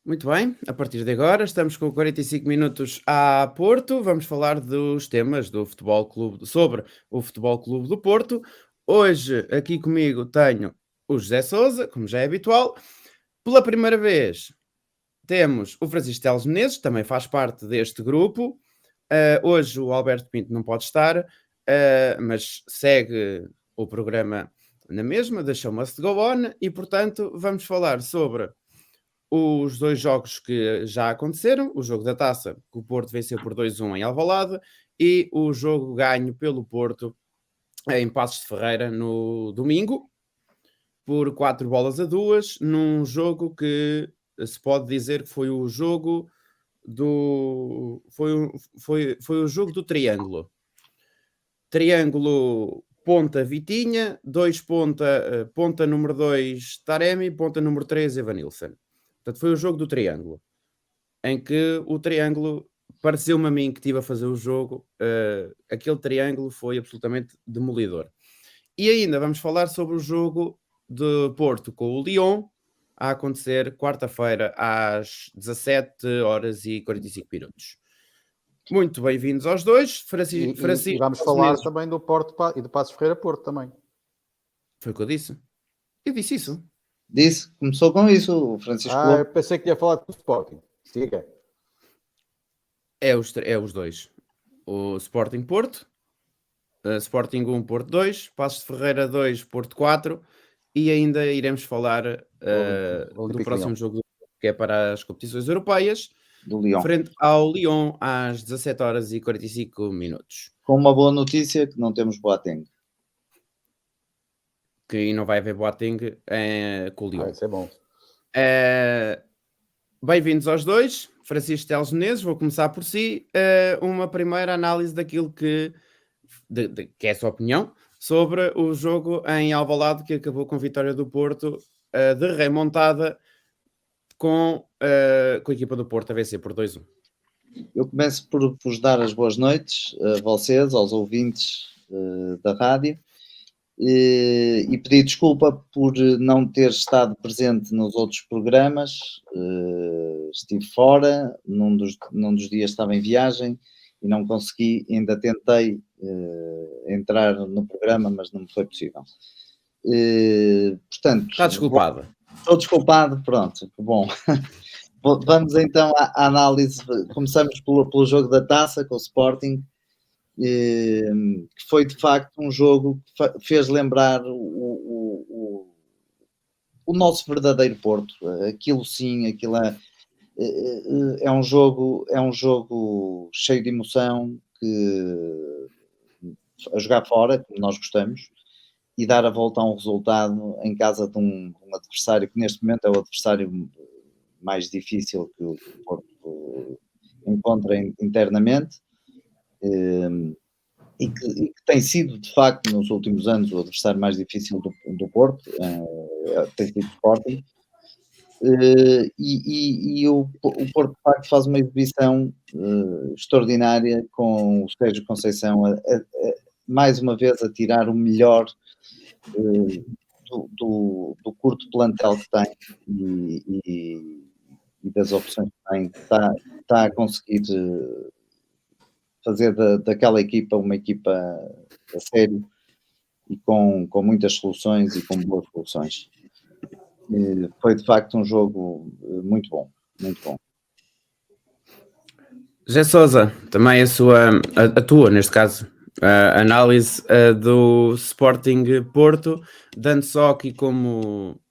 Muito bem, a partir de agora estamos com 45 minutos a Porto. Vamos falar dos temas do Futebol Clube, sobre o Futebol Clube do Porto. Hoje aqui comigo tenho o José Sousa, como já é habitual. Pela primeira vez temos o Francisco Teles Menezes, que também faz parte deste grupo. Hoje o Alberto Pinto não pode estar, mas segue o programa na mesma, da Show Must Go On, e portanto vamos falar sobre os dois jogos que já aconteceram, o jogo da Taça, que o Porto venceu por 2-1 em Alvalade, e o jogo ganho pelo Porto em Passos de Ferreira no domingo, por 4-2, num jogo que se pode dizer que foi o jogo do... foi o jogo do triângulo. Triângulo ponta Vitinha, ponta número 2 Taremi, ponta número 3 Evanilson. Portanto, foi o jogo do triângulo, em que o triângulo pareceu-me a mim que estive a fazer o jogo, aquele triângulo foi absolutamente demolidor. E ainda vamos falar sobre o jogo de Porto com o Lyon, a acontecer quarta-feira às 17h45. Muito bem-vindos aos dois. E vamos falar também do Porto e do Passos Ferreira Porto também. Foi o que eu disse? Eu disse isso. Disse, começou com isso, o Francisco. Eu pensei que ia falar do Sporting. Siga. É os dois. O Sporting Porto, Sporting 1, Porto 2, Passos de Ferreira 2, Porto 4, e ainda iremos falar do próximo jogo, que é para as competições europeias, do Lyon, frente ao Lyon às 17h45. Com uma boa notícia, que não temos Boateng. Que não vai haver Boateng com o Lyon. Isso é bom. Bem-vindos aos dois. Francisco Teles Menezes, vou começar por si. Uma primeira análise daquilo que é a sua opinião sobre o jogo em Alvalade, que acabou com a vitória do Porto, de remontada, com a equipa do Porto a vencer por 2-1. Eu começo por vos dar as boas noites a vocês, aos ouvintes da rádio, e pedir desculpa por não ter estado presente nos outros programas. Estive fora, num dos dias estava em viagem e não consegui, ainda tentei entrar no programa, mas não me foi possível. Portanto, está desculpado. Estou desculpado, pronto, que bom. Vamos então à análise. Começamos pelo jogo da Taça com o Sporting, que foi de facto um jogo que fez lembrar o nosso verdadeiro Porto. Aquilo sim, aquilo é um jogo cheio de emoção, a jogar fora, como nós gostamos, e dar a volta a um resultado em casa de um adversário que neste momento é o adversário mais difícil que o Porto encontra internamente, e que tem sido de facto nos últimos anos o adversário mais difícil do Porto, tem sido o Sporting, e o Porto de facto faz uma exibição extraordinária, com o Sérgio Conceição mais uma vez a tirar o melhor do curto plantel que tem e das opções que tem. Está a conseguir fazer daquela equipa uma equipa a sério e com muitas soluções e com boas soluções. Foi de facto um jogo muito bom, muito bom. José Sousa, também a tua, neste caso, a análise do Sporting Porto, dando só aqui como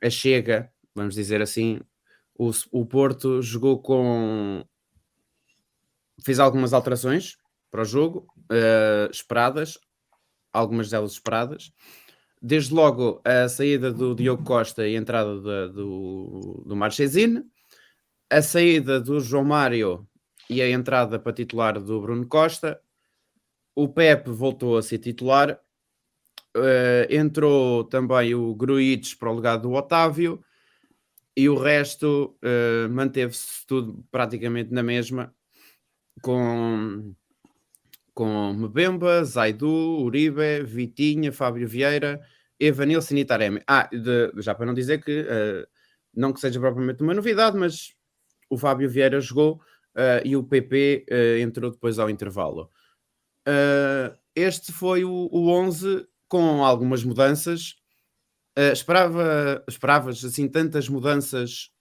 a chega, vamos dizer assim, o Porto jogou fez algumas alterações para o jogo, esperadas, algumas delas esperadas. Desde logo a saída do Diogo Costa e a entrada do Marchesine, a saída do João Mário e a entrada para titular do Bruno Costa. O Pepe voltou a ser titular. Entrou também o Grujic para o lugar do Otávio, e o resto manteve-se tudo praticamente na mesma, com Mbemba, Zaidu, Uribe, Vitinha, Fábio Vieira, Evanilson e Taremi. Já para não dizer que não que seja propriamente uma novidade, mas o Fábio Vieira jogou e o PP entrou depois ao intervalo. Este foi o 11 com algumas mudanças. Esperavas assim tantas mudanças,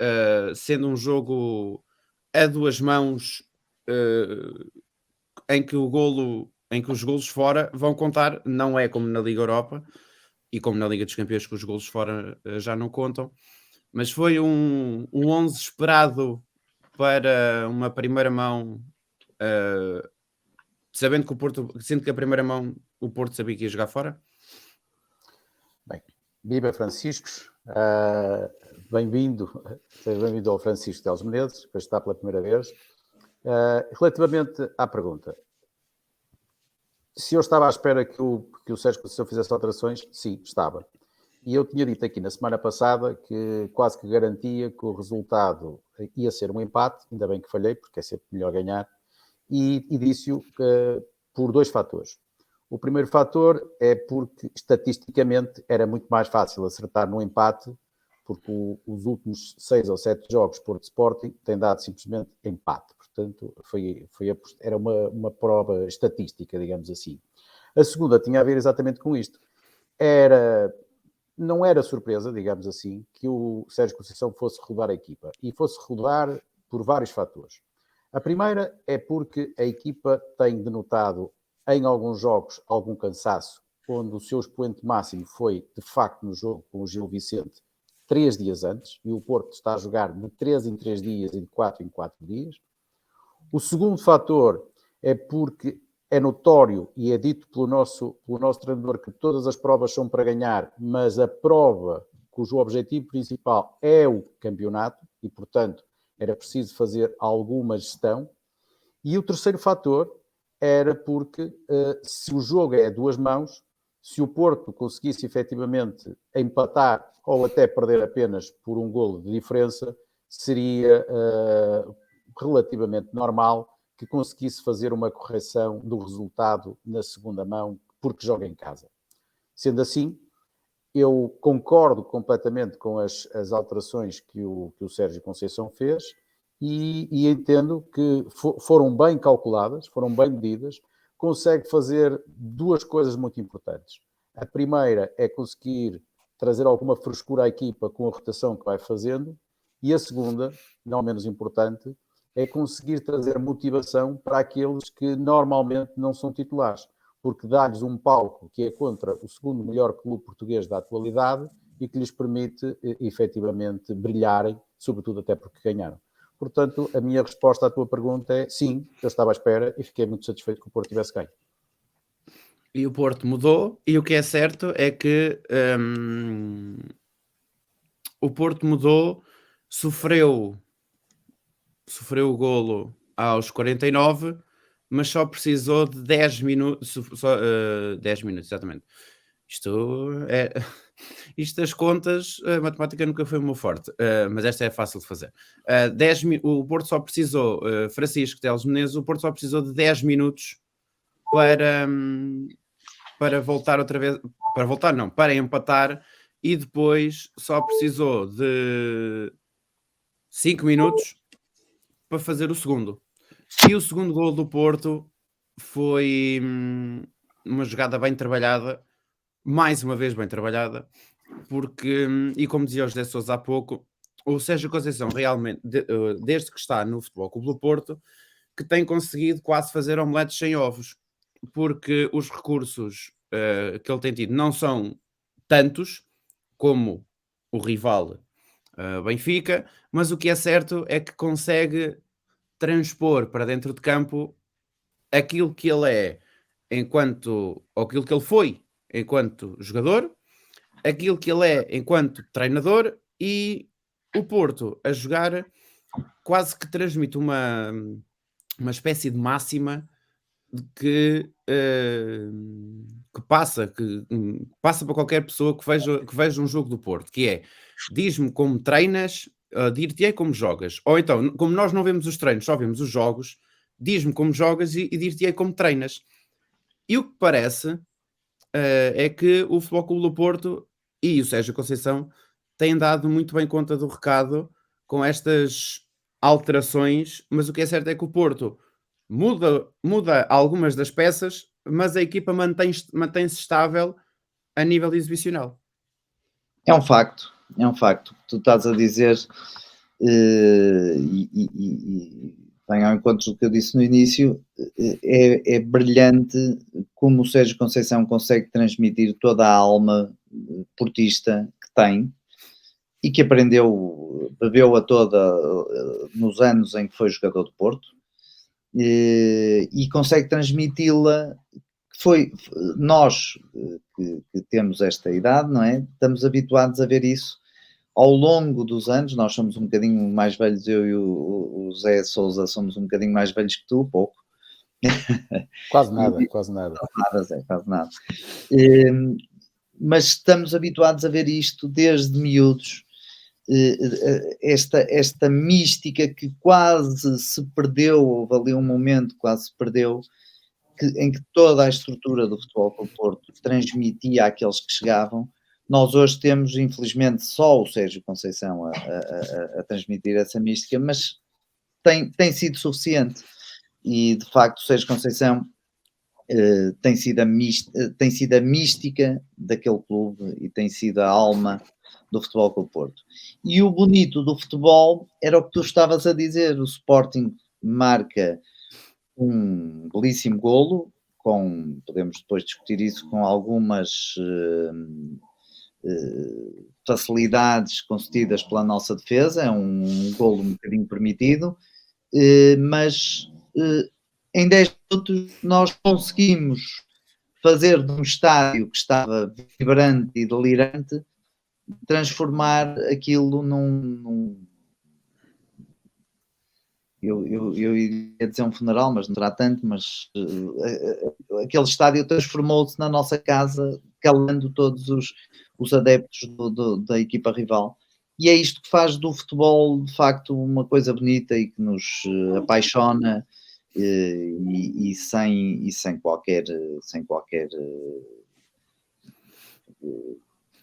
sendo um jogo a duas mãos, em que os golos fora vão contar, não é como na Liga Europa e como na Liga dos Campeões, que os golos fora já não contam, mas foi um 11 esperado para uma primeira mão, sabendo que o Porto, sendo que a primeira mão o Porto sabia que ia jogar fora. Bem, viva Franciscos, seja bem-vindo ao Francisco Teles Menezes, que está pela primeira vez. Relativamente à pergunta, se eu estava à espera que o Sérgio Conceição fizesse alterações, sim, estava. E eu tinha dito aqui na semana passada que quase que garantia que o resultado ia ser um empate, ainda bem que falhei, porque é sempre melhor ganhar, e disse-o por dois fatores. O primeiro fator é porque, estatisticamente, era muito mais fácil acertar no empate, porque os últimos 6 ou 7 jogos Porto Sporting têm dado simplesmente empate. Portanto, era uma prova estatística, digamos assim. A segunda tinha a ver exatamente com isto. Não era surpresa, digamos assim, que o Sérgio Conceição fosse rodar a equipa. E fosse rodar por vários fatores. A primeira é porque a equipa tem denotado em alguns jogos algum cansaço, onde o seu expoente máximo foi, de facto, no jogo com o Gil Vicente, 3 dias antes, e o Porto está a jogar de 3 em 3 dias e de 4 em 4 dias. O segundo fator é porque é notório e é dito pelo nosso treinador que todas as provas são para ganhar, mas a prova cujo objetivo principal é o campeonato e, portanto, era preciso fazer alguma gestão. E o terceiro fator era porque se o jogo é a duas mãos, se o Porto conseguisse efetivamente empatar ou até perder apenas por um golo de diferença, seria relativamente normal que conseguisse fazer uma correção do resultado na segunda mão, porque joga em casa. Sendo assim, eu concordo completamente com as alterações que o Sérgio Conceição fez e entendo que foram bem calculadas, foram bem medidas, consegue fazer duas coisas muito importantes. A primeira é conseguir trazer alguma frescura à equipa com a rotação que vai fazendo, e a segunda, não menos importante, é conseguir trazer motivação para aqueles que normalmente não são titulares, porque dá-lhes um palco que é contra o segundo melhor clube português da atualidade e que lhes permite efetivamente brilharem, sobretudo até porque ganharam. Portanto, a minha resposta à tua pergunta é sim, eu estava à espera e fiquei muito satisfeito que o Porto tivesse ganho. E o Porto mudou, e o que é certo é que o Porto mudou, sofreu o golo aos 49, mas só precisou de 10 minutos, 10 minutos, exatamente. Isto das contas, a matemática nunca foi o meu forte, mas esta é fácil de fazer. O Porto só precisou, Francisco Teles Menezes, o Porto só precisou de 10 minutos para voltar outra vez, para empatar, e depois só precisou de 5 minutos para fazer o segundo. E o segundo gol do Porto foi uma jogada bem trabalhada, mais uma vez bem trabalhada, porque, e como dizia o José Sousa há pouco, o Sérgio Conceição realmente, desde que está no Futebol Clube do Porto, que tem conseguido quase fazer omeletes sem ovos, porque os recursos que ele tem tido não são tantos como o rival Benfica, mas o que é certo é que consegue transpor para dentro de campo aquilo que ele é ou aquilo que ele foi enquanto jogador, aquilo que ele é enquanto treinador, e o Porto a jogar quase que transmite uma espécie de máxima que passa para qualquer pessoa que veja um jogo do Porto, que é: diz-me como treinas, dir-te-ei como jogas. Ou então, como nós não vemos os treinos, só vemos os jogos, diz-me como jogas e dir-te-ei como treinas. E o que parece é que o Futebol Clube do Porto e o Sérgio Conceição tem dado muito bem conta do recado com estas alterações, mas o que é certo é que o Porto muda algumas das peças, mas a equipa mantém-se estável a nível exibicional. É um facto, é um facto. Tu estás a dizer, e vem ao encontro do que eu disse no início, é brilhante como o Sérgio Conceição consegue transmitir toda a alma portista que tem e que aprendeu, bebeu-a toda nos anos em que foi jogador do Porto, e consegue transmiti-la. Nós que temos esta idade, não é? Estamos habituados a ver isso ao longo dos anos. Nós somos um bocadinho mais velhos, eu e o Zé Sousa somos um bocadinho mais velhos que tu, pouco. Quase nada, quase nada. Nada, Zé, quase nada. Mas estamos habituados a ver isto desde miúdos. Esta mística que quase se perdeu, houve ali um momento, quase se perdeu, em que toda a estrutura do Futebol Clube do Porto transmitia àqueles que chegavam. Nós hoje temos, infelizmente, só o Sérgio Conceição a transmitir essa mística, mas tem sido suficiente. E, de facto, o Sérgio Conceição tem sido a mística daquele clube e tem sido a alma do Futebol Clube do Porto. E o bonito do futebol era o que tu estavas a dizer, o Sporting marca um belíssimo golo, podemos depois discutir isso com algumas facilidades concedidas pela nossa defesa, é um golo um bocadinho permitido, mas em 10 minutos nós conseguimos fazer de um estádio que estava vibrante e delirante, transformar aquilo num eu ia dizer um funeral, mas não será tanto, mas aquele estádio transformou-se na nossa casa, calando todos os adeptos da equipa rival. E é isto que faz do futebol, de facto, uma coisa bonita e que nos apaixona, e sem qualquer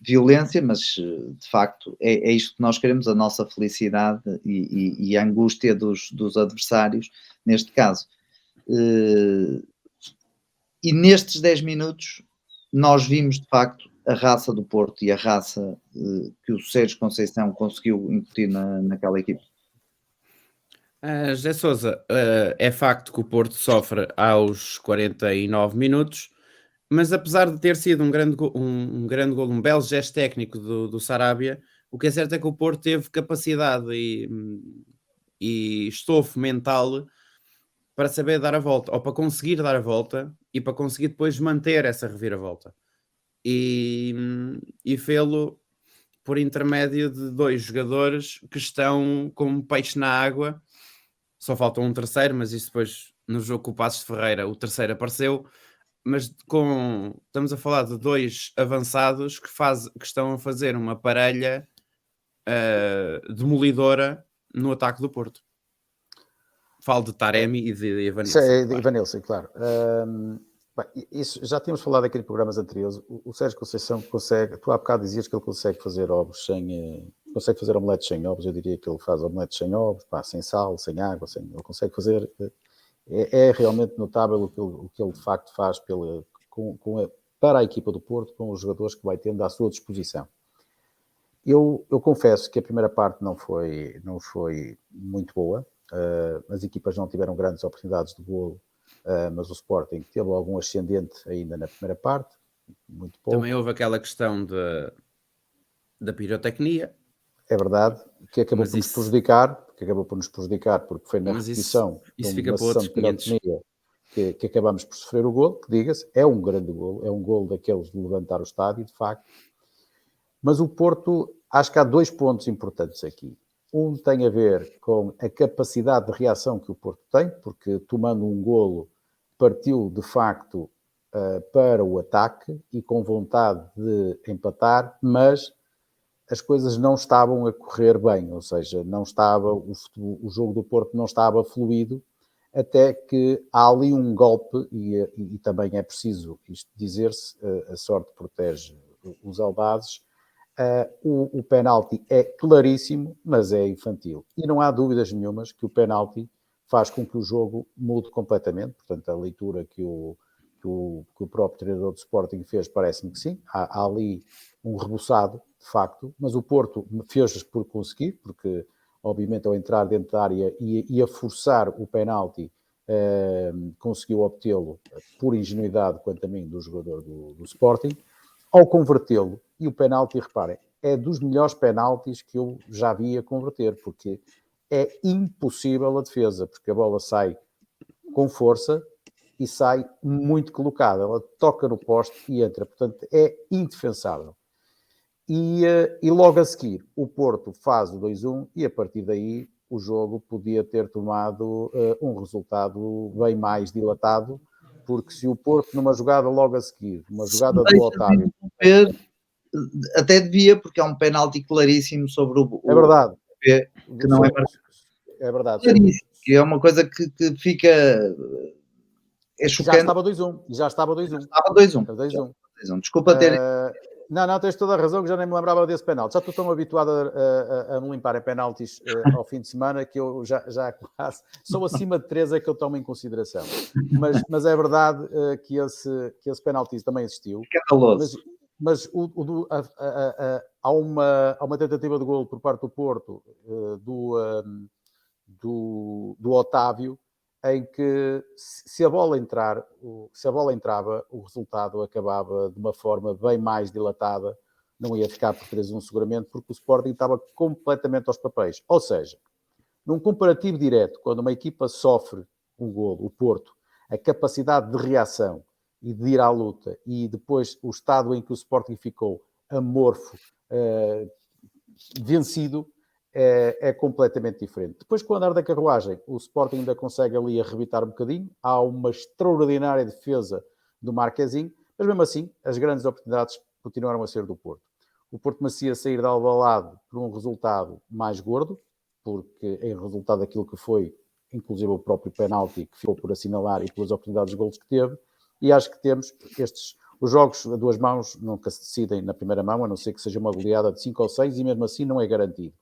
violência, mas de facto é isto que nós queremos, a nossa felicidade e a angústia dos adversários, neste caso. E nestes 10 minutos nós vimos de facto a raça do Porto e a raça que o Sérgio Conceição conseguiu incutir naquela equipe. José Sousa, é facto que o Porto sofre aos 49 minutos, mas apesar de ter sido um grande gol, um belo gesto técnico do Sarabia, o que é certo é que o Porto teve capacidade e estofo mental para saber dar a volta, ou para conseguir dar a volta e para conseguir depois manter essa reviravolta. E fê-lo por intermédio de dois jogadores que estão como peixe na água. Só falta um terceiro, mas isso depois no jogo com o Passos de Ferreira o terceiro apareceu. Mas estamos a falar de dois avançados que estão a fazer uma parelha demolidora no ataque do Porto. Falo de Taremi e de Evanilson. Evanilson, claro. Isso, já tínhamos falado aqui em programas anteriores. O Sérgio Conceição consegue, tu há bocado dizias que ele consegue fazer ovos consegue fazer omeletes sem ovos. Eu diria que ele faz omeletes sem ovos, sem sal, sem água, ele consegue fazer. É realmente notável o que ele de facto faz para a equipa do Porto, com os jogadores que vai tendo à sua disposição. Eu confesso que a primeira parte não foi muito boa. As equipas não tiveram grandes oportunidades de golo, mas o Sporting teve algum ascendente ainda na primeira parte, muito pouco. Também houve aquela questão da pirotecnia. É verdade, que acabou por nos prejudicar, porque foi na repetição isso de fica uma para sessão outros de pirotecnia que acabamos por sofrer o golo, que diga-se, é um grande golo, é um golo daqueles de levantar o estádio, de facto. Mas o Porto, acho que há 2 pontos importantes aqui. Um tem a ver com a capacidade de reação que o Porto tem, porque tomando um golo partiu de facto para o ataque e com vontade de empatar, mas as coisas não estavam a correr bem, ou seja, o jogo do Porto não estava fluido, até que há ali um golpe, e também é preciso isto dizer-se, a sorte protege os audazes. O penalti é claríssimo, mas é infantil. E não há dúvidas nenhumas que o penalti faz com que o jogo mude completamente. Portanto, a leitura que o próprio treinador do Sporting fez parece-me que sim. Há ali um rebuçado, de facto, mas o Porto fez por conseguir, porque obviamente ao entrar dentro da área e a forçar o penalti, conseguiu obtê-lo por ingenuidade, quanto a mim, do jogador do Sporting. Ao convertê-lo, e o penalti, reparem, é dos melhores penaltis que eu já vi a converter, porque é impossível a defesa, porque a bola sai com força e sai muito colocada. Ela toca no poste e entra. Portanto, é indefensável. E logo a seguir, o Porto faz o 2-1 e a partir daí o jogo podia ter tomado um resultado bem mais dilatado, porque se o Porto, numa jogada logo a seguir, uma jogada do Otávio... Até devia, porque é um penalti claríssimo sobre É verdade. Que não é É verdade. claríssimo, que é uma coisa que fica... É chocante. Já estava 2-1. Estava 2-1. Desculpa ter... Não, tens toda a razão, que já nem me lembrava desse penalti. Já estou tão habituado a me limpar em penaltis ao fim de semana que eu já quase sou acima de 3 é que eu tomo em consideração. Mas é verdade que esse penalti também existiu. Mas há uma tentativa de golo por parte do Porto, do Otávio, em que se a bola entrava, o resultado acabava de uma forma bem mais dilatada, não ia ficar por 3-1 seguramente, porque o Sporting estava completamente aos papéis. Ou seja, num comparativo direto, quando uma equipa sofre um golo, o Porto, a capacidade de reação e de ir à luta, e depois o estado em que o Sporting ficou amorfo, vencido, é completamente diferente. Depois, com o andar da carruagem, o Sporting ainda consegue ali arrebitar um bocadinho. Há uma extraordinária defesa do Marquezinho, mas mesmo assim, as grandes oportunidades continuaram a ser do Porto. O Porto merecia sair de Alvalade por um resultado mais gordo, porque em resultado daquilo que foi, inclusive o próprio penalti que ficou por assinalar e pelas oportunidades de golos que teve, e acho que temos os jogos a duas mãos nunca se decidem na primeira mão, a não ser que seja uma goleada de 5 ou 6, e mesmo assim não é garantido.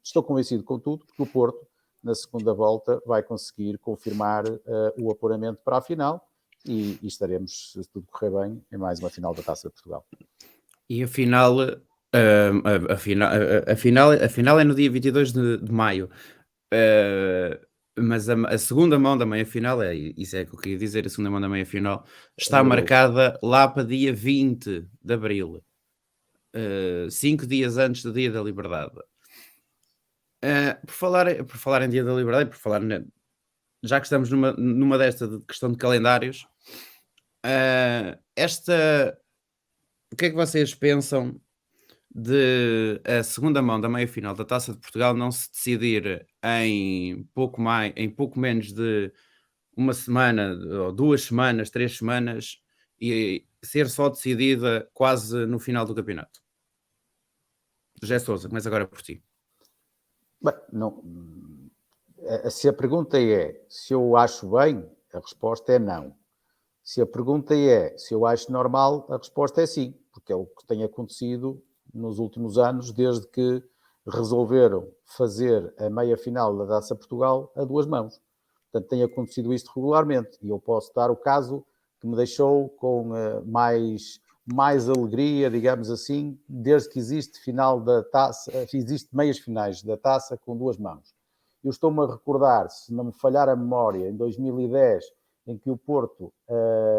Estou convencido, contudo, que o Porto, na segunda volta, vai conseguir confirmar o apuramento para a final e estaremos, se tudo correr bem, em mais uma final da Taça de Portugal. E a final, a final é no dia 22 de maio, mas a segunda mão da meia-final, isso é o que eu queria dizer, a segunda mão da meia-final, está marcada lá para dia 20 de Abril, 5 dias antes do Dia da Liberdade. Por falar em Dia da Liberdade, já que estamos numa desta de questão de calendários, o que é que vocês pensam de a segunda mão da meia-final da Taça de Portugal não se decidir em pouco menos de uma semana, ou 2 semanas, 3 semanas, e ser só decidida quase no final do campeonato? José Sousa, começa agora por ti. Bem, não, se a pergunta é se eu acho bem, a resposta é não. Se a pergunta é se eu acho normal, a resposta é sim, porque é o que tem acontecido nos últimos anos, desde que resolveram fazer a meia-final da Taça Portugal a duas mãos. Portanto, tem acontecido isto regularmente, e eu posso dar o caso que me deixou com mais alegria, digamos assim, desde que existe final da Taça, existe meias finais da Taça com duas mãos. Eu estou-me a recordar, se não me falhar a memória, em 2010, em que o Porto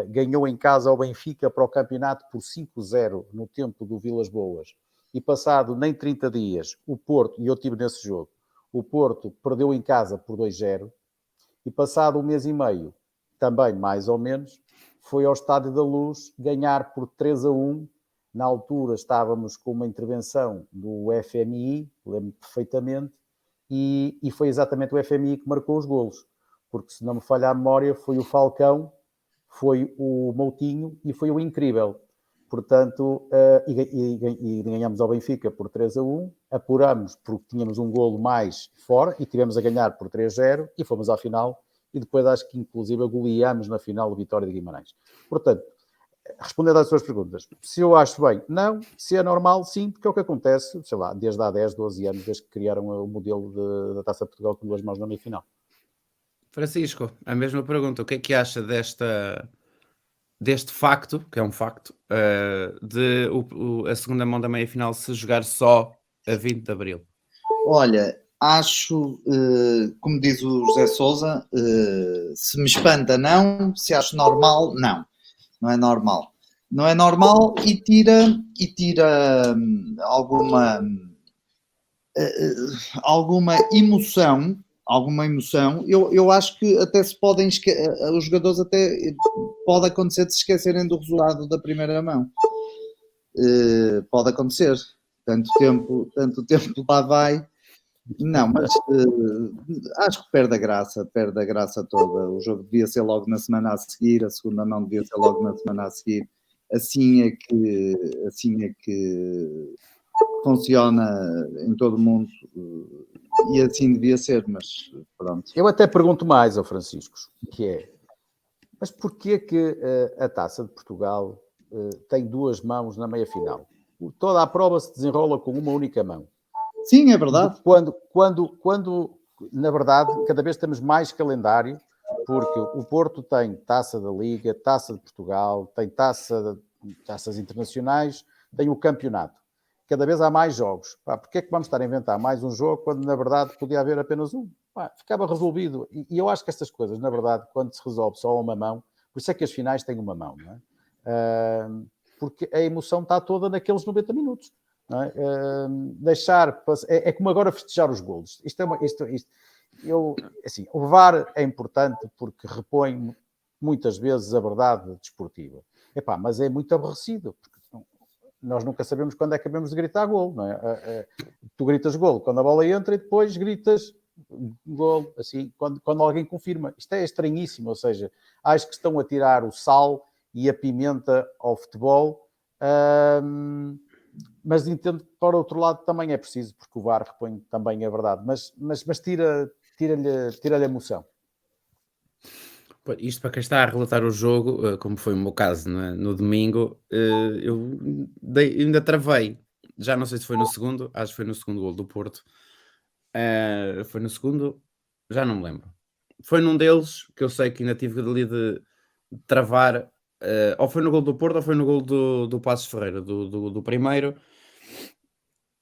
ganhou em casa ao Benfica para o campeonato por 5-0 no tempo do Vilas Boas, e passado nem 30 dias, o Porto, e eu estive nesse jogo, o Porto perdeu em casa por 2-0, e passado um mês e meio, também mais ou menos, foi ao Estádio da Luz ganhar por 3-1. Na altura estávamos com uma intervenção do FMI, lembro perfeitamente, e foi exatamente o FMI que marcou os golos, porque se não me falha a memória, foi o Falcão, foi o Moutinho e foi o Incrível. Portanto, e ganhamos ao Benfica por 3-1, apuramos porque tínhamos um golo mais fora e tivemos a ganhar por 3-0 e fomos à final, e depois acho que inclusive goleámos na final o Vitória de Guimarães. Portanto, respondendo às suas perguntas, se eu acho bem, não. Se é normal, sim, porque é o que acontece, sei lá, desde há 10, 12 anos, desde que criaram o modelo da Taça de Portugal com 2 mãos na meia-final. Francisco, a mesma pergunta. O que é que acha deste facto, que é um facto, de a segunda mão da meia-final se jogar só a 20 de Abril? Olha, acho, como diz o José Sousa, se me espanta, não. Se acho normal, não. Não é normal. Não é normal e tira alguma emoção. Eu acho que até se podem os jogadores até pode acontecer de se esquecerem do resultado da primeira mão. Pode acontecer. Tanto tempo lá vai. Não, mas acho que perde a graça toda. O jogo devia ser logo na semana a seguir, a segunda mão devia ser logo na semana a seguir. Assim é que funciona em todo o mundo e assim devia ser, mas pronto. Eu até pergunto mais ao Francisco, que é, mas porquê que a Taça de Portugal tem 2 mãos na meia-final? Toda a prova se desenrola com uma única mão. Sim, é verdade. Quando na verdade, cada vez temos mais calendário, porque o Porto tem Taça da Liga, Taça de Portugal, tem taças internacionais, tem o campeonato. Cada vez há mais jogos. Porquê é que vamos estar a inventar mais um jogo quando, na verdade, podia haver apenas um? Ficava resolvido. E eu acho que estas coisas, na verdade, quando se resolve só uma mão, por isso é que as finais têm uma mão, não é? Porque a emoção está toda naqueles 90 minutos. Não é? É como agora festejar os golos. O VAR é importante porque repõe muitas vezes a verdade desportiva. Mas é muito aborrecido, porque nós nunca sabemos quando é que acabamos de gritar gol, não é? Tu gritas gol quando a bola entra e depois gritas gol, assim, quando alguém confirma. Isto é estranhíssimo, ou seja, acho que estão a tirar o sal e a pimenta ao futebol, mas entendo que, para outro lado, também é preciso, porque o VAR repõe também a verdade, mas tira-lhe a emoção. Isto para quem está a relatar o jogo, como foi o meu caso no domingo, eu ainda travei. Já não sei se foi no segundo, acho que foi no segundo gol do Porto. Foi no segundo, já não me lembro. Foi num deles que eu sei que ainda tive ali de travar, ou foi no gol do Porto ou foi no gol do Passos Ferreira, do primeiro,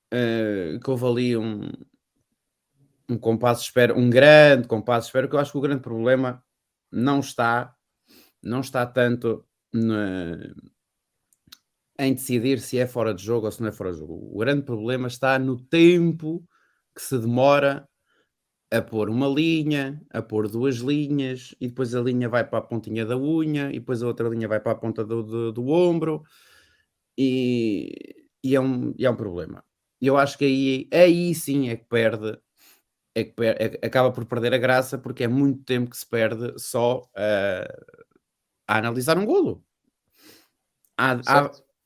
que houve ali um compasso de espera, um grande compasso de espera, que eu acho que o grande problema não está tanto em decidir se é fora de jogo ou se não é fora de jogo. O grande problema está no tempo que se demora a pôr uma linha, a pôr 2 linhas, e depois a linha vai para a pontinha da unha, e depois a outra linha vai para a ponta do ombro, e é um problema. Eu acho que aí sim é que perde, acaba por perder a graça, porque é muito tempo que se perde só a analisar um golo.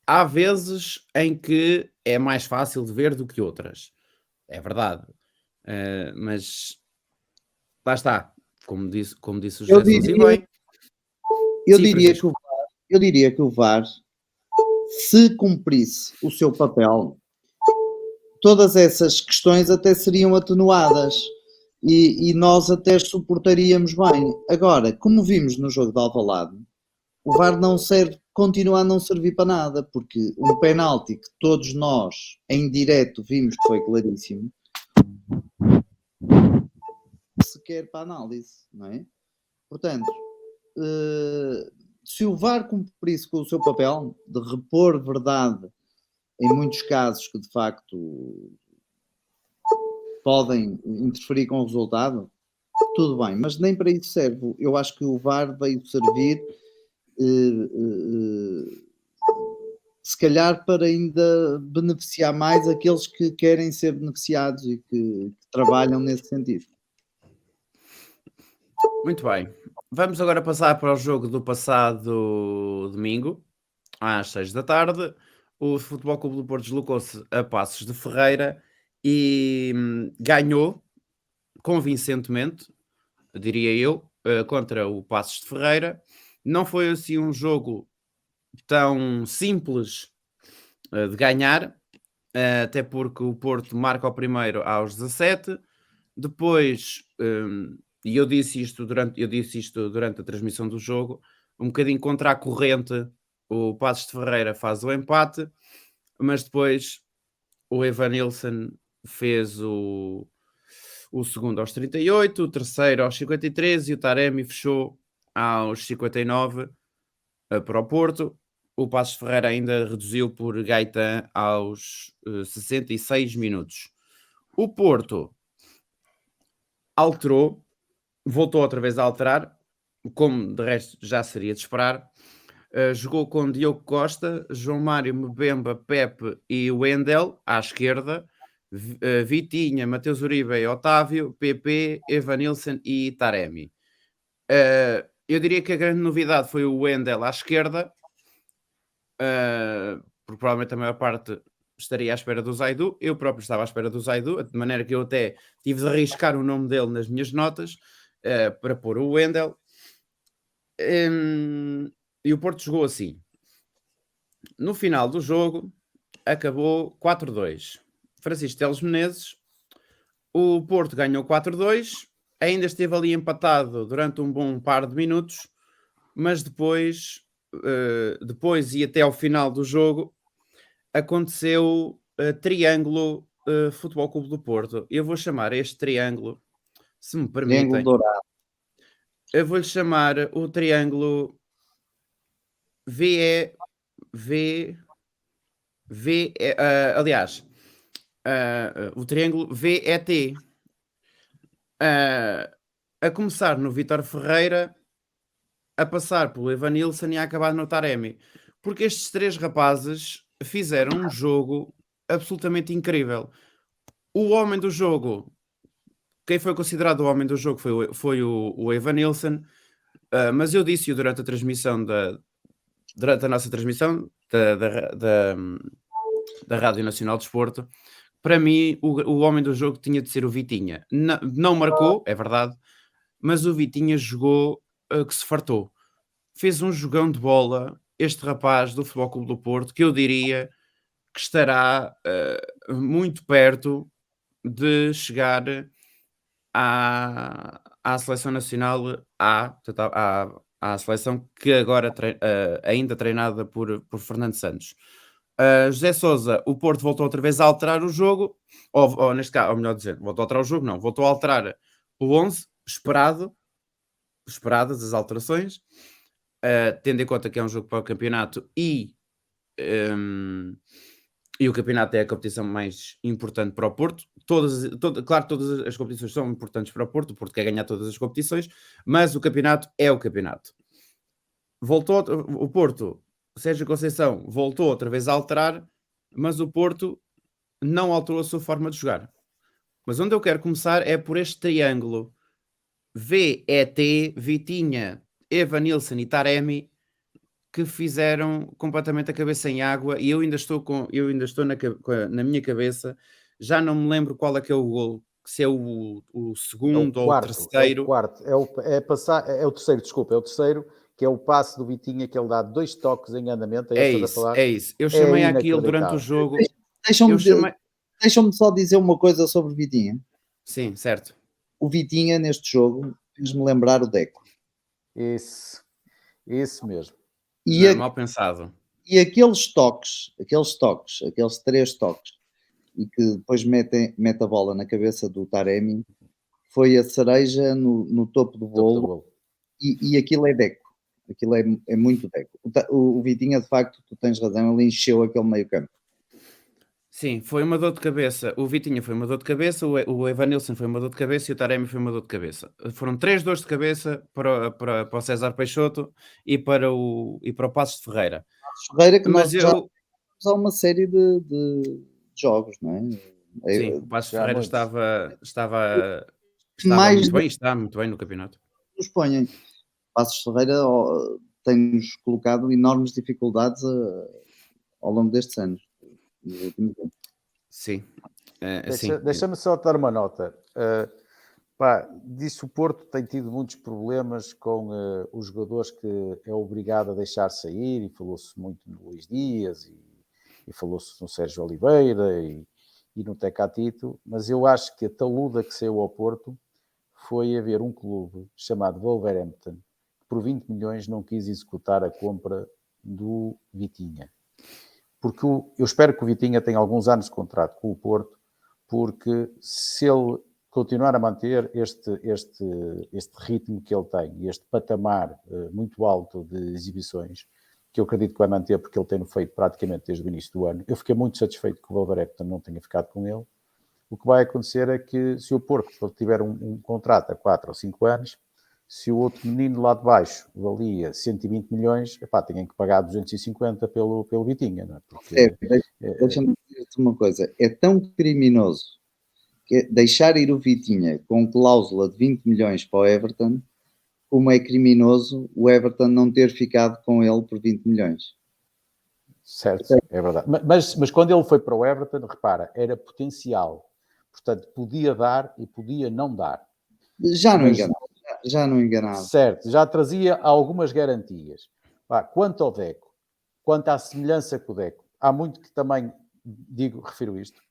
Há vezes em que é mais fácil de ver do que outras. É verdade. Mas lá está. Como disse o José Sousa, e bem. Eu Sim, diria que o VAR, se cumprisse o seu papel, todas essas questões até seriam atenuadas e nós até suportaríamos bem. Agora, como vimos no jogo de Alvalade, o VAR não serve, continua a não servir para nada, porque um penalti que todos nós, em direto, vimos que foi claríssimo, sequer para análise, não é? Portanto, se o VAR cumprisse com o seu papel de repor verdade em muitos casos que de facto podem interferir com o resultado, tudo bem, mas nem para isso serve. Eu acho que o VAR veio servir se calhar para ainda beneficiar mais aqueles que querem ser beneficiados e que trabalham nesse sentido. Muito bem. Vamos agora passar para o jogo do passado domingo, às 6 da tarde. O Futebol Clube do Porto deslocou-se a Passos de Ferreira e ganhou convincentemente, diria eu, contra o Passos de Ferreira. Não foi assim um jogo tão simples de ganhar, até porque o Porto marca o primeiro aos 17, depois, e eu disse isto durante a transmissão do jogo, um bocadinho contra a corrente, o Passos de Ferreira faz o empate, mas depois o Evanilson fez o segundo aos 38, o terceiro aos 53 e o Taremi fechou aos 59 para o Porto. O Passos Ferreira ainda reduziu por Gaetan aos 66 minutos. O Porto alterou, voltou outra vez a alterar, como de resto já seria de esperar. Jogou com Diogo Costa, João Mário, Mbemba, Pepe e Wendel à esquerda, Vitinha, Mateus Uribe, Otávio, PP, Evanilson e Taremi. Eu diria que a grande novidade foi o Wendel à esquerda, porque provavelmente a maior parte estaria à espera do Zaidu. Eu próprio estava à espera do Zaidu, de maneira que eu até tive de arriscar o nome dele nas minhas notas para pôr o Wendel. E o Porto jogou assim. No final do jogo, acabou 4-2. Francisco Teles Menezes, o Porto ganhou 4-2, ainda esteve ali empatado durante um bom par de minutos, mas depois e até ao final do jogo, aconteceu triângulo Futebol Clube do Porto. Eu vou chamar este triângulo, se me permitem. Triângulo dourado. Eu vou-lhe chamar o triângulo aliás, o triângulo VET. A começar no Vítor Ferreira, a passar pelo Evanilson e a acabar no Taremi. Porque estes três rapazes fizeram um jogo absolutamente incrível. O homem do jogo, quem foi considerado o homem do jogo foi o Evanilson, mas eu disse-o durante a transmissão durante a nossa transmissão da Rádio Nacional de Desporto. Para mim, o homem do jogo tinha de ser o Vitinha. Não marcou, é verdade, mas o Vitinha jogou que se fartou. Fez um jogão de bola, este rapaz do Futebol Clube do Porto, que eu diria que estará muito perto de chegar à Seleção Nacional à seleção que agora ainda treinada por Fernando Santos. José Sousa, o Porto voltou outra vez a alterar o jogo, ou neste caso, ou melhor dizer, voltou a alterar o jogo, não, voltou a alterar o 11, esperadas as alterações, tendo em conta que é um jogo para o campeonato e o campeonato é a competição mais importante para o Porto. Claro, todas as competições são importantes para o Porto quer ganhar todas as competições, mas o campeonato é o campeonato. Voltou o Porto, Sérgio Conceição voltou outra vez a alterar, mas o Porto não alterou a sua forma de jogar. Mas onde eu quero começar é por este triângulo VET, Vitinha, Evanilson e Taremi, que fizeram completamente a cabeça em água, e eu ainda estou na minha cabeça, já não me lembro qual é que é o gol, se é o segundo ou o terceiro. É o quarto, é o terceiro, desculpa, é o terceiro, que é o passe do Vitinha, que ele dá 2 toques em andamento. É isso. Eu chamei aquilo durante o jogo. Deixam-me só dizer uma coisa sobre o Vitinha. Sim, certo. O Vitinha, neste jogo, fez-me lembrar o Deco. Isso mesmo. Mal pensado. E aqueles 3 toques, e que depois mete a bola na cabeça do Taremi, foi a cereja no topo do bolo. E aquilo é Deco. Aquilo é muito Deco. O Vitinha, de facto, tu tens razão, ele encheu aquele meio campo. Sim, foi uma dor de cabeça. O Vitinha foi uma dor de cabeça, o Evanilson foi uma dor de cabeça e o Taremi foi uma dor de cabeça. Foram 3 dores de cabeça para o César Peixoto e para o Passos de Ferreira. Ferreira, que nós já há uma série de jogos, não é? Sim, o Passos de Ferreira estava mais muito bem, está muito bem no campeonato. Nos ponham. Passos de Ferreira tem-nos colocado enormes dificuldades ao longo destes anos. Sim. Deixa-me só dar uma nota. Pá, disse o Porto tem tido muitos problemas com os jogadores que é obrigado a deixar sair, e falou-se muito no Luís Dias, e falou-se no Sérgio Oliveira e no Tecatito, mas eu acho que a taluda que saiu ao Porto foi haver um clube chamado Wolverhampton, que por 20 milhões não quis executar a compra do Vitinha. Porque eu espero que o Vitinha tenha alguns anos de contrato com o Porto, porque se ele continuar a manter este ritmo que ele tem, este patamar muito alto de exibições, que eu acredito que vai manter porque ele tem feito praticamente desde o início do ano. Eu fiquei muito satisfeito que o Wolverhampton não tenha ficado com ele. O que vai acontecer é que se o Porto tiver um contrato a 4 ou 5 anos, se o outro menino lá de baixo valia 120 milhões, epá, têm que pagar 250 pelo Vitinha, não é? Porque, Deixa-me dizer-te uma coisa, é tão criminoso que deixar ir o Vitinha com cláusula de 20 milhões para o Everton, como é criminoso o Everton não ter ficado com ele por 20 milhões. certo, é verdade. Mas quando ele foi para o Everton, repara, era potencial. Portanto, podia dar e podia não dar. Já não enganava. Certo, já trazia algumas garantias. Quanto ao Deco, quanto à semelhança com o Deco, há muito que também refiro isto.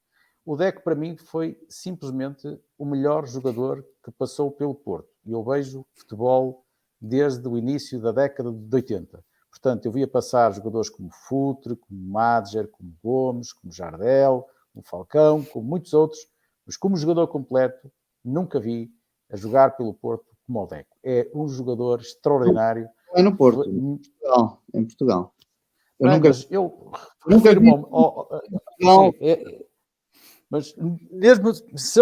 O Deco, para mim, foi simplesmente o melhor jogador que passou pelo Porto. E eu vejo futebol desde o início da década de 80. Portanto, eu via passar jogadores como Futre, como Madger, como Gomes, como Jardel, como Falcão, como muitos outros, mas como jogador completo, nunca vi a jogar pelo Porto como o Deco. É um jogador extraordinário. Não é no Porto, em Portugal. Eu refiro-me ao... Mas mesmo se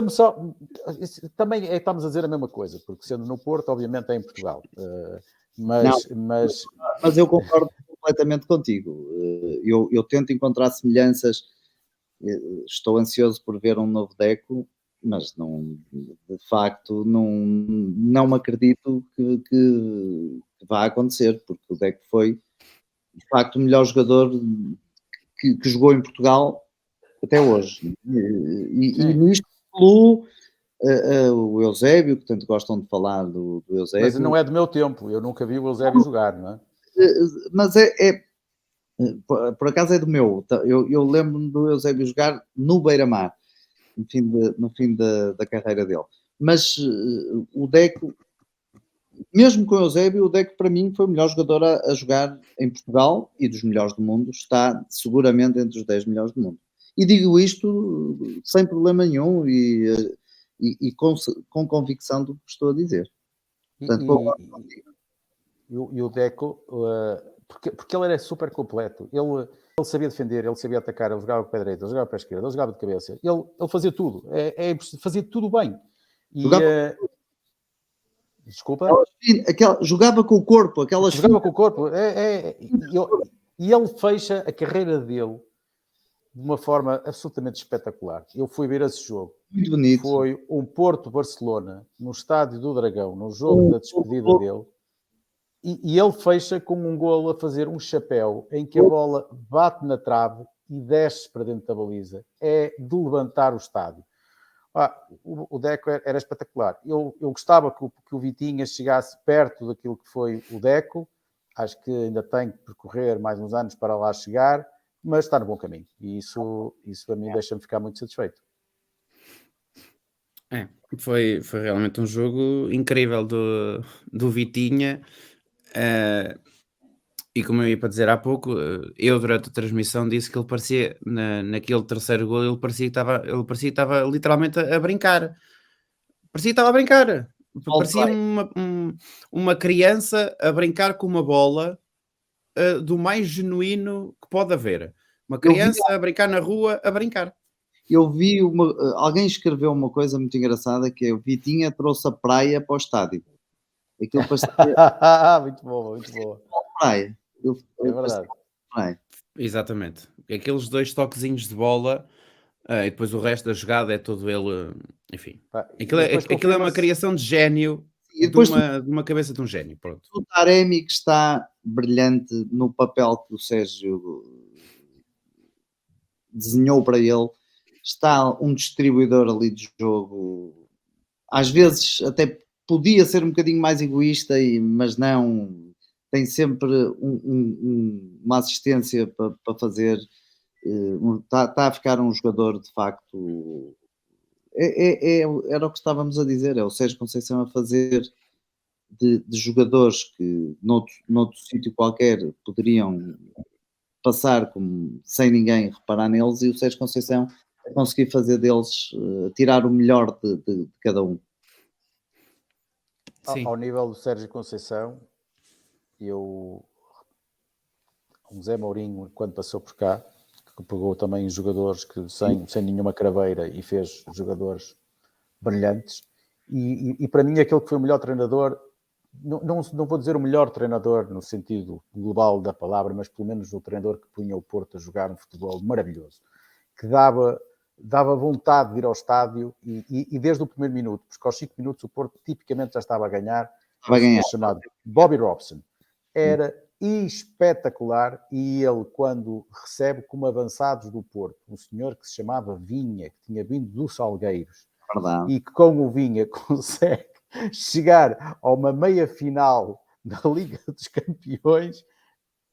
também estamos a dizer a mesma coisa, porque sendo no Porto, obviamente é em Portugal. Mas eu concordo completamente contigo. Eu tento encontrar semelhanças. Estou ansioso por ver um novo Deco, mas não, de facto não me acredito que vá acontecer, porque o Deco foi de facto o melhor jogador que jogou em Portugal até hoje. E nisto o Eusébio, que tanto gostam de falar do Eusébio. Mas não é do meu tempo, eu nunca vi o Eusébio jogar, não é? Mas por acaso é do meu. Eu lembro-me do Eusébio jogar no Beira-Mar, no fim da carreira dele. Mas o Deco, mesmo com o Eusébio, o Deco para mim foi o melhor jogador a jogar em Portugal e dos melhores do mundo. Está seguramente entre os 10 melhores do mundo. E digo isto sem problema nenhum e com convicção do que estou a dizer. Portanto, e o Deco, porque ele era super completo. Ele sabia defender, ele sabia atacar, ele jogava com o pé direito, ele jogava com o pé esquerdo, ele jogava de cabeça. Ele fazia tudo. Fazia tudo bem. Desculpa? Jogava com o corpo. Jogava com o corpo. E ele fecha a carreira dele de uma forma absolutamente espetacular. Eu fui ver esse jogo. Muito bonito. Foi um Porto-Barcelona no Estádio do Dragão, no jogo da despedida dele. E ele fecha com um golo a fazer um chapéu em que a bola bate na trave e desce para dentro da baliza. É de levantar o estádio. O Deco era espetacular. Eu gostava que o Vitinha chegasse perto daquilo que foi o Deco. Acho que ainda tem que percorrer mais uns anos para lá chegar, mas está no bom caminho. E isso a mim deixa-me ficar muito satisfeito. Foi realmente um jogo incrível do Vitinha. E como eu ia para dizer há pouco, eu durante a transmissão disse que ele parecia, naquele terceiro gol, ele parecia que estava literalmente a brincar. Parecia que estava a brincar. Parecia uma criança a brincar com uma bola, do mais genuíno que pode haver. Uma criança a brincar na rua, a brincar. Eu vi alguém escreveu uma coisa muito engraçada, que é o Vitinha trouxe a praia para o estádio. Aquilo parecia... muito boa. Praia. É verdade. Exatamente. Aqueles 2 toquezinhos de bola, e depois o resto da jogada é todo ele, enfim. Aquilo é uma criação de gênio, de uma cabeça de um gênio. Pronto. O Taremi, que está brilhante no papel que o Sérgio desenhou para ele, está um distribuidor ali de jogo às vezes até podia ser um bocadinho mais egoísta, mas não, tem sempre uma assistência para fazer. Está a ficar um jogador de facto. Era o que estávamos a dizer, é o Sérgio Conceição a fazer de jogadores que noutro sítio qualquer poderiam passar sem ninguém reparar neles, e o Sérgio Conceição a conseguir fazer deles, tirar o melhor de cada um. Ao nível do Sérgio Conceição, o Zé Mourinho, quando passou por cá, que pegou também jogadores que sem nenhuma craveira e fez jogadores brilhantes, e para mim aquele que foi o melhor treinador, não vou dizer o melhor treinador no sentido global da palavra, mas pelo menos o treinador que punha o Porto a jogar um futebol maravilhoso, que dava vontade de ir ao estádio, e desde o primeiro minuto, porque aos 5 minutos o Porto tipicamente já estava a ganhar, chamado Bobby Robson. Era espetacular, e ele, quando recebe como avançados do Porto um senhor que se chamava Vinha, que tinha vindo dos Salgueiros, e que com o Vinha consegue chegar a uma meia-final da Liga dos Campeões,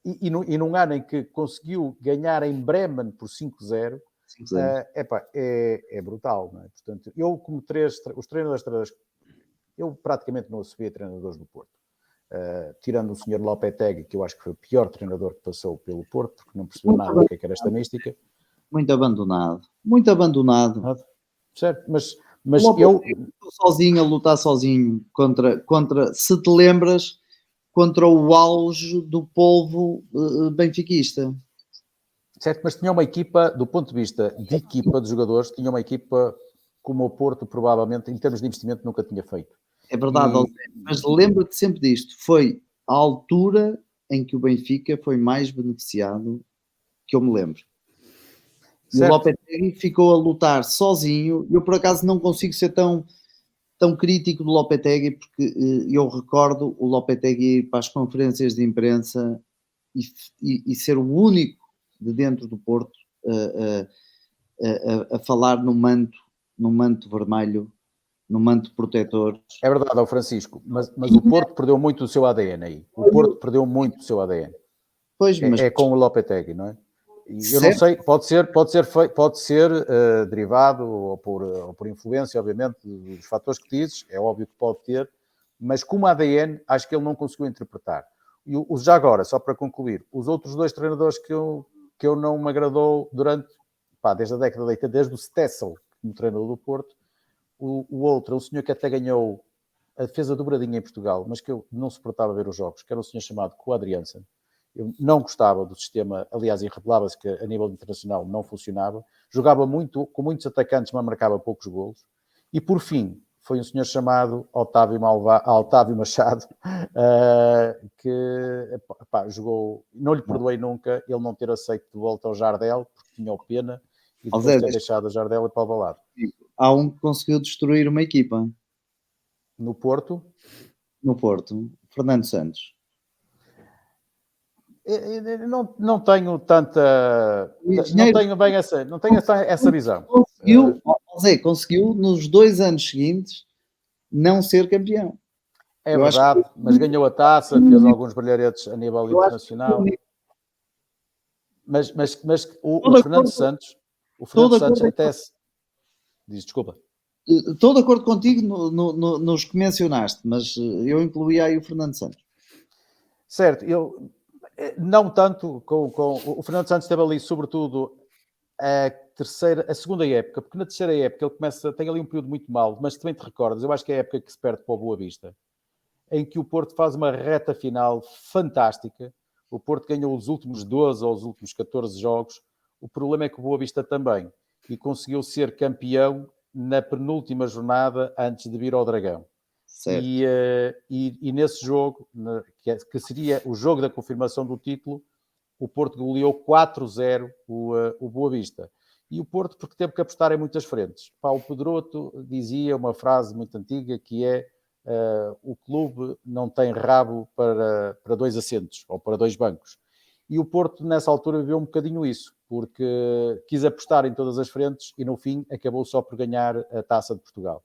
e num ano em que conseguiu ganhar em Bremen por 5-0, é brutal, não é? Portanto, eu como os treinadores, eu praticamente não assumi treinadores do Porto. Tirando o Sr. Lopetegui, que eu acho que foi o pior treinador que passou pelo Porto, porque não percebeu nada do que era esta mística. Muito abandonado. Certo, mas eu... sozinho, a lutar sozinho contra, se te lembras, contra o auge do povo benfiquista. Certo, mas tinha uma equipa, do ponto de vista de equipa de jogadores, tinha uma equipa como o Porto, provavelmente, em termos de investimento, nunca tinha feito. É verdade, mas lembra-te sempre disto. Foi a altura em que o Benfica foi mais beneficiado, que eu me lembro. E o Lopetegui ficou a lutar sozinho. Eu, por acaso, não consigo ser tão crítico do Lopetegui, porque eu recordo o Lopetegui ir para as conferências de imprensa e ser o único de dentro do Porto a falar no manto vermelho, no manto protetor. É verdade, Francisco, mas o Porto perdeu muito o seu ADN aí. O Porto perdeu muito o seu ADN. Pois, mas... É com o Lopetegui, não é? E eu não sei, pode ser derivado ou por influência, obviamente, dos fatores que dizes, é óbvio que pode ter, mas como ADN, acho que ele não conseguiu interpretar. E já agora, só para concluir, os outros dois treinadores que eu não me agradou desde a década de 80, desde o Stessel, como treinador do Porto, o outro, o senhor que até ganhou a defesa dobradinha em Portugal, mas que eu não suportava ver os jogos, que era um senhor chamado Quadriansen. Eu não gostava do sistema, aliás, e revelava-se que a nível internacional não funcionava. Jogava muito, com muitos atacantes, mas marcava poucos golos. E, por fim, foi um senhor chamado Otávio Machado, que jogou... Não lhe perdoei nunca ele não ter aceito de volta ao Jardel, porque tinha o pena, e depois ter deixado o Jardel e para o Valado. Há um que conseguiu destruir uma equipa. No Porto? No Porto. Fernando Santos. Não tenho tanta... Não tenho essa visão. Conseguiu nos 2 anos seguintes não ser campeão. É verdade, mas ganhou a taça, fez alguns brilharetes a nível internacional. Mas o Fernando Santos até... Desculpa. Estou de acordo contigo nos que mencionaste, mas eu incluía aí o Fernando Santos. Certo, eu não tanto com o Fernando Santos esteve ali, sobretudo a segunda época, porque na terceira época ele tem ali um período muito mau, mas também te recordas, eu acho que é a época que se perde para o Boa Vista, em que o Porto faz uma reta final fantástica. O Porto ganhou os últimos 12 ou os últimos 14 jogos. O problema é que o Boa Vista também, e conseguiu ser campeão na penúltima jornada antes de vir ao Dragão. E nesse jogo, que seria o jogo da confirmação do título, o Porto goleou 4-0 o Boa Vista. E o Porto, porque teve que apostar em muitas frentes. O Pedroto dizia uma frase muito antiga, que é o clube não tem rabo para 2 assentos ou para 2 bancos. E o Porto, nessa altura, viu um bocadinho isso, porque quis apostar em todas as frentes e, no fim, acabou só por ganhar a Taça de Portugal.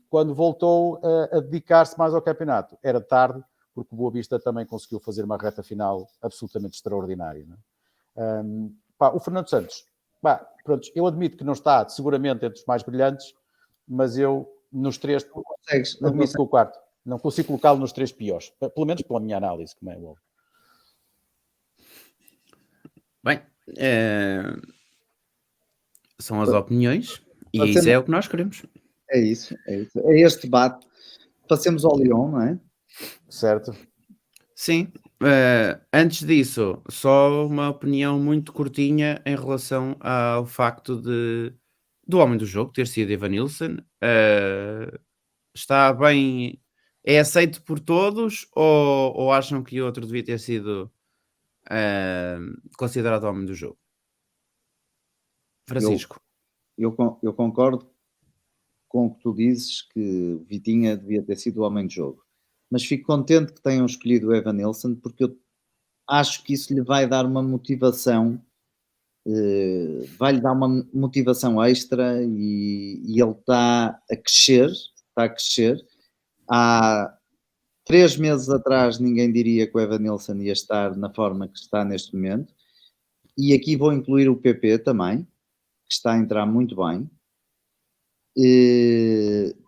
Quando voltou a dedicar-se mais ao campeonato, era tarde, porque o Boa Vista também conseguiu fazer uma reta final absolutamente extraordinária. Não é? O Fernando Santos, pronto, eu admito que não está seguramente entre os mais brilhantes, mas eu nos três admito que o quarto não consigo colocá-lo nos 3 piores, pelo menos pela minha análise, como é óbvio. Bem, são as opiniões e isso é o que nós queremos. É isso. É este debate. Passemos ao Lyon, não é? Certo. Sim. Antes disso, só uma opinião muito curtinha em relação ao facto do homem do jogo ter sido Evanilson. Está bem, é aceito por todos ou acham que outro devia ter sido considerado homem do jogo? Francisco. Eu concordo com o que tu dizes, que Vitinha devia ter sido o homem de jogo. Mas fico contente que tenham escolhido o Evanilson, porque eu acho que isso lhe vai dar uma motivação, vai-lhe dar uma motivação extra e ele está a crescer. Há 3 meses atrás ninguém diria que o Evanilson ia estar na forma que está neste momento. E aqui vou incluir o PP também, que está a entrar muito bem.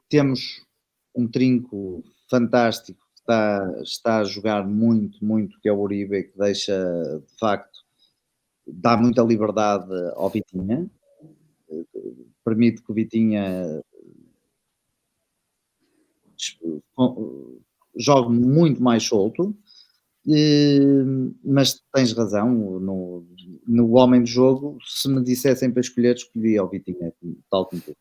Temos um trinco fantástico que está a jogar muito, que é o Uribe, que deixa, de facto, dá muita liberdade ao Vitinha, permite que o Vitinha jogue muito mais solto, mas tens razão, no homem do jogo, se me dissessem para escolher, escolheria o Vitinha, tal como tu.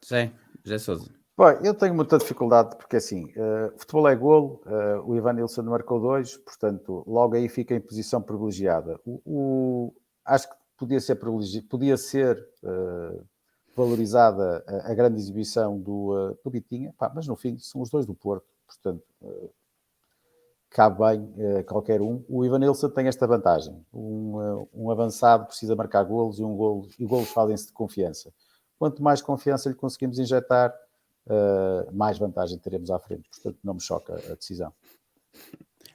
Sim, José Sousa. Bem, eu tenho muita dificuldade porque assim, futebol é golo, o Evanilson marcou 2, portanto, logo aí fica em posição privilegiada. Acho que podia ser valorizada a grande exibição do Vitinha, mas no fim são os dois do Porto, portanto, cabe bem qualquer um. O Evanilson tem esta vantagem, um avançado precisa marcar golos e golos fazem-se de confiança. Quanto mais confiança lhe conseguimos injetar, mais vantagem teremos à frente. Portanto, não me choca a decisão.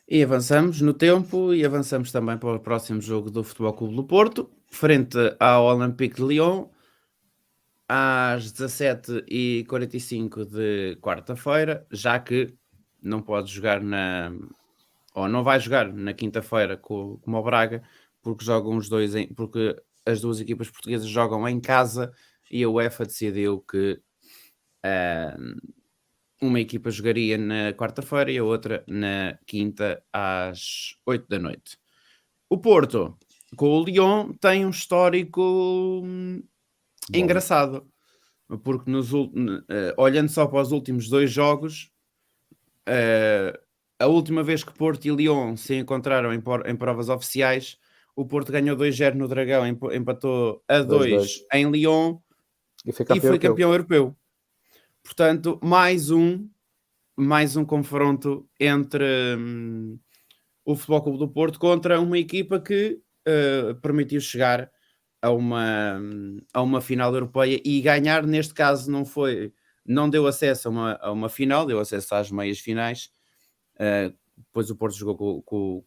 E avançamos no tempo e avançamos também para o próximo jogo do Futebol Clube do Porto, frente ao Olympique de Lyon, às 17h45 de quarta-feira, já que não pode jogar ou não vai jogar na quinta-feira como o Braga, porque jogam os dois porque as duas equipas portuguesas jogam em casa e a UEFA decidiu que uma equipa jogaria na quarta-feira e a outra na quinta às 8 da noite. O Porto, com o Lyon, tem um histórico engraçado, porque olhando só para os últimos 2 jogos, a última vez que Porto e Lyon se encontraram em provas oficiais, o Porto ganhou 2-0 no Dragão, empatou a 2 em Lyon e foi campeão europeu. Portanto, mais um confronto entre o Futebol Clube do Porto contra uma equipa que permitiu chegar a uma final europeia e ganhar, neste caso, não deu acesso a uma final, deu acesso às meias finais. Depois o Porto jogou com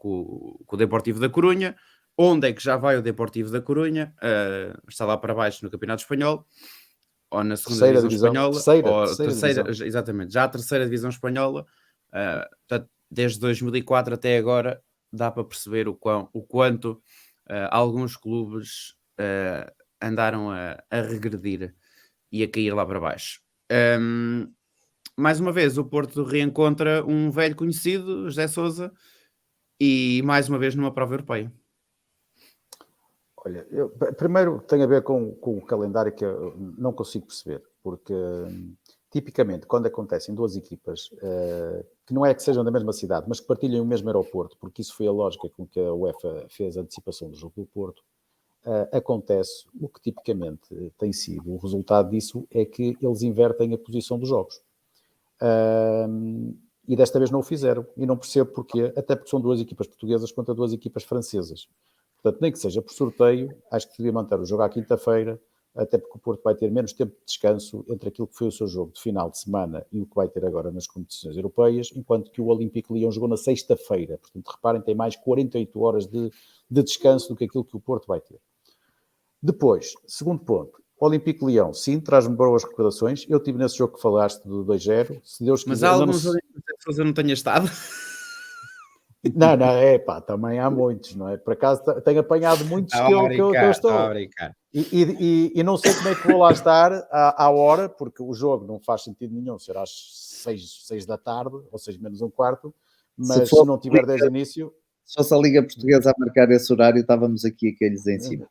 o Deportivo da Corunha. Onde é que já vai o Deportivo da Corunha? Está lá para baixo no Campeonato Espanhol, ou na segunda divisão espanhola, terceira, exatamente, já a terceira divisão espanhola. Portanto, desde 2004 até agora dá para perceber o quanto alguns clubes andaram a regredir e a cair lá para baixo. Mais uma vez o Porto reencontra um velho conhecido, José Sousa, e mais uma vez numa prova europeia. Olha, primeiro tem a ver com o calendário que eu não consigo perceber, porque tipicamente quando acontecem duas equipas que não é que sejam da mesma cidade, mas que partilhem o mesmo aeroporto, porque isso foi a lógica com que a UEFA fez a antecipação do jogo do Porto, acontece o que tipicamente tem sido. O resultado disso é que eles invertem a posição dos jogos. E desta vez não o fizeram, e não percebo porquê, até porque são duas equipas portuguesas contra duas equipas francesas. Portanto, nem que seja por sorteio, acho que devia manter o jogo à quinta-feira, até porque o Porto vai ter menos tempo de descanso entre aquilo que foi o seu jogo de final de semana e o que vai ter agora nas competições europeias, enquanto que o Olympique Lyon jogou na sexta-feira. Portanto, reparem, tem mais 48 horas de descanso do que aquilo que o Porto vai ter. Depois, segundo ponto, Olympique Lyon, sim, traz-me boas recordações. Eu tive nesse jogo que falaste do 2-0. Se Deus Mas quiser, há ainda não alguns se- pessoas eu não tenha estado. Não, é pá, também há muitos, não é? Por acaso tenho apanhado muitos que eu Estava a estou. brincar. E não sei como é que vou lá estar à hora, porque o jogo não faz sentido nenhum ser às 6 da tarde, ou 6 menos um quarto, mas se não tiver 10 de início. Se fosse a Liga Portuguesa a marcar esse horário, estávamos aqui aqueles em cima.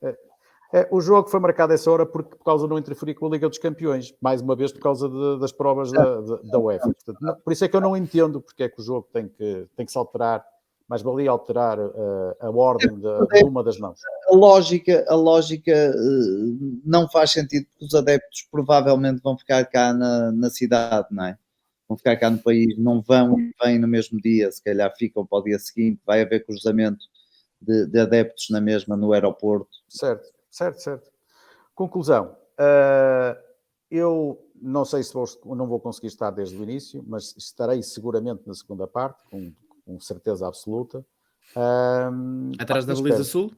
O jogo foi marcado a essa hora por causa de não interferir com a Liga dos Campeões, mais uma vez por causa das provas da UEFA. Portanto, por isso é que eu não entendo porque é que o jogo tem que se alterar, mas valia alterar a ordem de uma das mãos. A lógica não faz sentido, porque os adeptos provavelmente vão ficar cá na cidade, não é? Vão ficar cá no país, não vão e vêm no mesmo dia, se calhar ficam para o dia seguinte, vai haver cruzamento de adeptos na mesma, no aeroporto. Certo. Conclusão, eu não sei se não vou conseguir estar desde o início, mas estarei seguramente na segunda parte, com certeza absoluta. Atrás da baliza sul?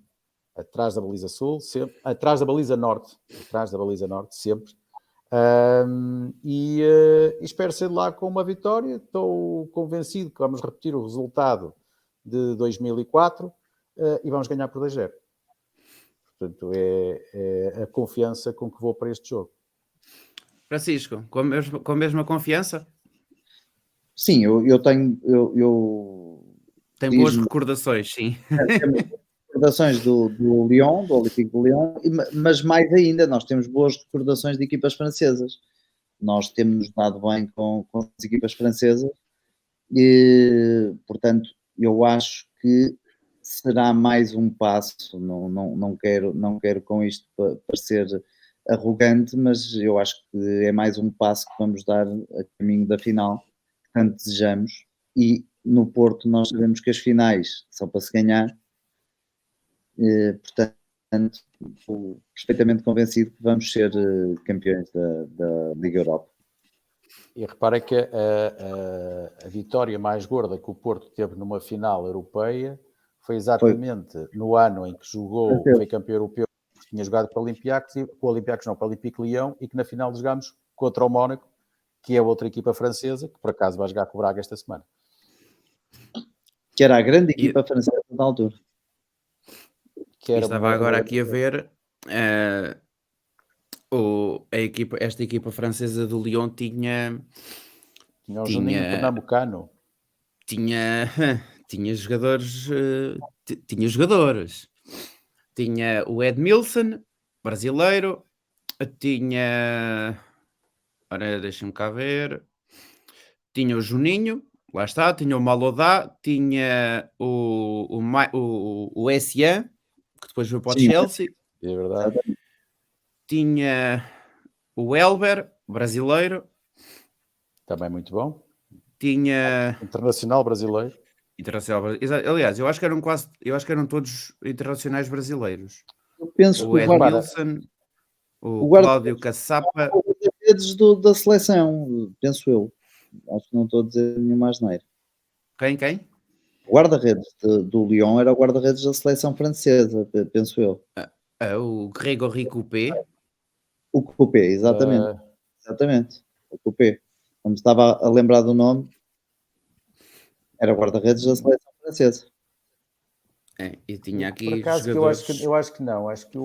Atrás da baliza sul, sempre. Atrás da baliza norte, sempre. E espero ser lá com uma vitória. Estou convencido que vamos repetir o resultado de 2004 e vamos ganhar por 2-0. Portanto, é a confiança com que vou para este jogo. Francisco, com a mesma confiança? Sim, eu tenho. Tem boas recordações, sim. Recordações do Lyon, do Olympique de Lyon, mas mais ainda, nós temos boas recordações de equipas francesas. Nós temos dado bem com as equipas francesas e, portanto, eu acho que será mais um passo. Não quero com isto parecer arrogante, mas eu acho que é mais um passo que vamos dar a caminho da final, que tanto desejamos. E no Porto nós sabemos que as finais são para se ganhar. Portanto, estou perfeitamente convencido que vamos ser campeões da Liga Europa. E reparem que a vitória mais gorda que o Porto teve numa final europeia foi exatamente no ano em que foi campeão europeu, que tinha jogado para o Olympiacos, com o Olympiacos não, para o Olympique Lyon, e que na final jogámos contra o Mónaco, que é outra equipa francesa, que por acaso vai jogar com o Braga esta semana. Que era a grande equipa francesa da altura. Estava agora aqui a ver esta equipa francesa do Lyon tinha o Juninho Pernambucano. Tinha jogadores. Tinha jogadores. Tinha o Edmilson, brasileiro. Tinha. Ora, deixa-me cá ver. Tinha o Juninho, lá está. Tinha o Malodá. Tinha o Essien, que depois foi para o Chelsea. É verdade. Tinha o Elber, brasileiro. Também muito bom. Tinha... Internacional brasileiro. Aliás, eu acho que eram todos internacionais brasileiros. Eu penso o Edmilson, o Cláudio Caçapa. O da seleção, penso eu. Acho que não estou a dizer nenhuma asneira. Quem? O guarda-redes do Lyon era o guarda-redes da seleção francesa, penso eu. O Grégory Coupé. O Coupé, exatamente. Exatamente. O Coupé. Como estava a lembrar do nome, era o guarda-redes da seleção francesa. E tinha aqui por acaso jogadores... que eu acho que não. Acho que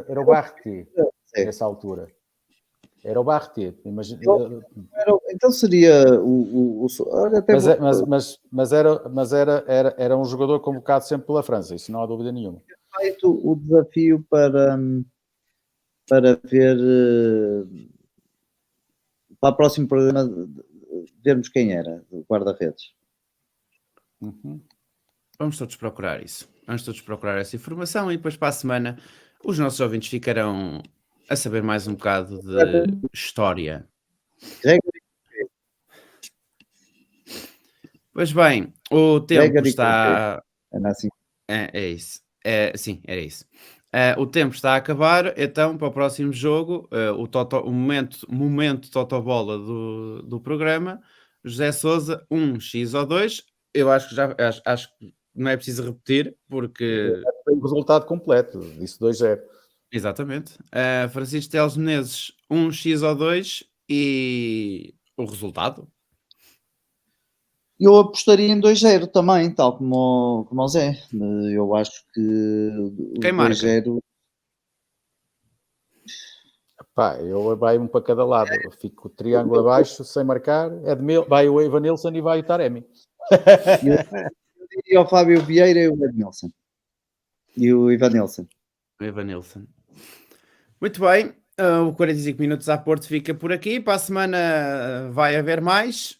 era o Barreté, nessa altura. Era o Barreté. Então seria mas era um jogador convocado sempre pela França, isso não há dúvida nenhuma. Feito o desafio para ver para o próximo programa vermos quem era o guarda-redes. Vamos todos procurar isso. Vamos todos procurar essa informação e depois para a semana os nossos ouvintes ficarão a saber mais um bocado de história. Pois bem, o tempo está... Era assim. É isso. Sim, era isso. O tempo está a acabar, então para o próximo jogo, o momento Totobola do programa, José Sousa, 1x ou 2. Eu acho que acho que não é preciso repetir, porque Foi o resultado completo, disse 2-0. exatamente. Francisco Teles Menezes, 1x ou 2 e o resultado. Eu apostaria em 2-0 também, tal como o Zé. Eu acho que o Quem marca? 2-0. Pá, eu vai um para cada lado. Eu fico o triângulo abaixo, sem marcar. Vai o Evanilson e vai o Taremi. Eu diria o Fábio Vieira e o Edmilson. E o Ivanilson. Evanilson. Muito bem, o 45 minutos à Porto fica por aqui. Para a semana vai haver mais,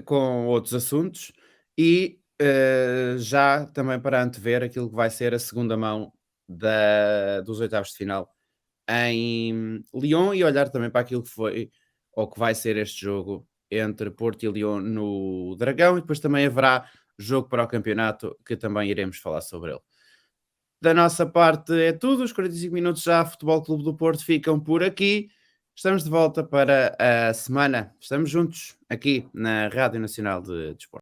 com outros assuntos e já também para antever aquilo que vai ser a segunda mão dos oitavos de final em Lyon e olhar também para aquilo que foi ou que vai ser este jogo entre Porto e Lyon no Dragão, e depois também haverá jogo para o campeonato que também iremos falar sobre ele. Da nossa parte é tudo. Os 45 minutos já Futebol Clube do Porto ficam por aqui. Estamos de volta para a semana. Estamos juntos aqui na Rádio Nacional de Desporto.